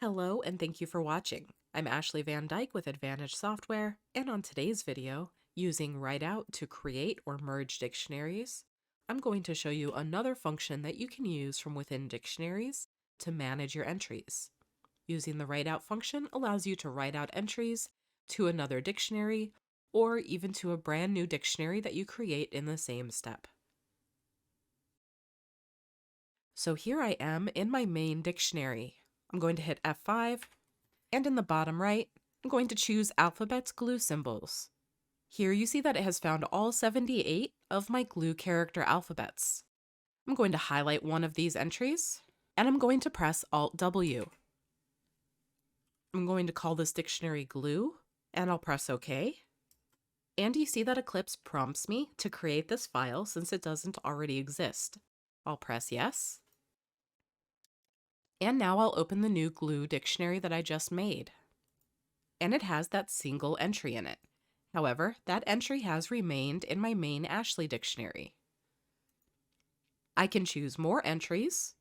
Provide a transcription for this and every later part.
Hello and thank you for watching. I'm Ashley Van Dyke with Advantage Software, and on today's video, using Writeout to create or merge dictionaries, I'm going to show you another function that you can use from within dictionaries to manage your entries. Using the Writeout function allows you to write out entries to another dictionary or even to a brand new dictionary that you create in the same step. So here I am in my main dictionary. I'm going to hit F5, and in the bottom right, I'm going to choose Alphabet's glue symbols. Here you see that it has found all 78 of my glue character alphabets. I'm going to highlight one of these entries, and I'm going to press Alt-W. I'm going to call this dictionary glue, and I'll press OK. And you see that Eclipse prompts me to create this file since it doesn't already exist. I'll press yes. And now I'll open the new glue dictionary that I just made. And it has that single entry in it. However, that entry has remained in my main Ashley dictionary. I can choose more entries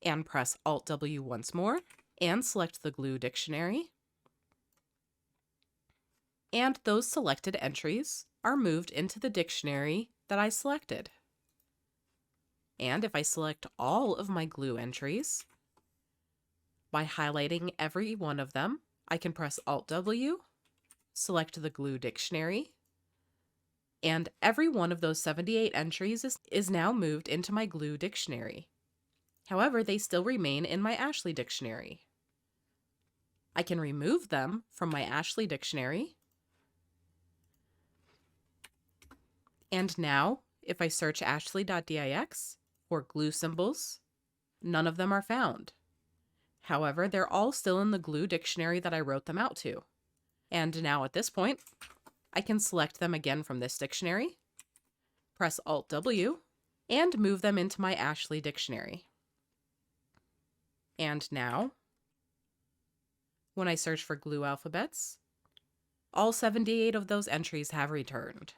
and press Alt-W once more and select the glue dictionary. And those selected entries are moved into the dictionary that I selected. And if I select all of my glue entries, by highlighting every one of them, I can press Alt-W, select the glue dictionary, and every one of those 78 entries is now moved into my glue dictionary. However, they still remain in my Ashley dictionary. I can remove them from my Ashley dictionary. And now, if I search ashley.dix for glue symbols, none of them are found. However, they're all still in the glue dictionary that I wrote them out to. And now at this point, I can select them again from this dictionary, press Alt-W, and move them into my Ashley dictionary. And now, when I search for glue alphabets, all 78 of those entries have returned.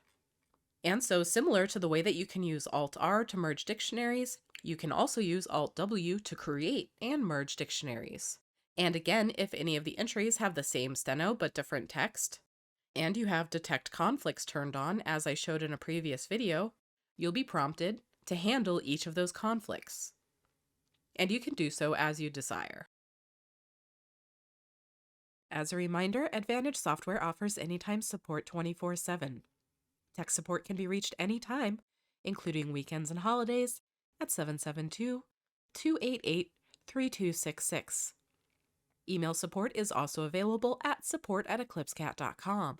And so, similar to the way that you can use Alt-R to merge dictionaries, you can also use Alt-W to create and merge dictionaries. And again, if any of the entries have the same steno but different text, and you have Detect Conflicts turned on, as I showed in a previous video, you'll be prompted to handle each of those conflicts. And you can do so as you desire. As a reminder, Advantage Software offers anytime support 24/7. Tech support can be reached anytime, including weekends and holidays, at 772-288-3266. Email support is also available at support@eclipsecat.com.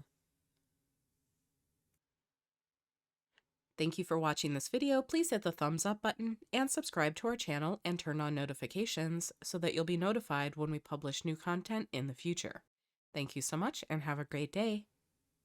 Thank you for watching this video. Please hit the thumbs up button and subscribe to our channel and turn on notifications so that you'll be notified when we publish new content in the future. Thank you so much and have a great day.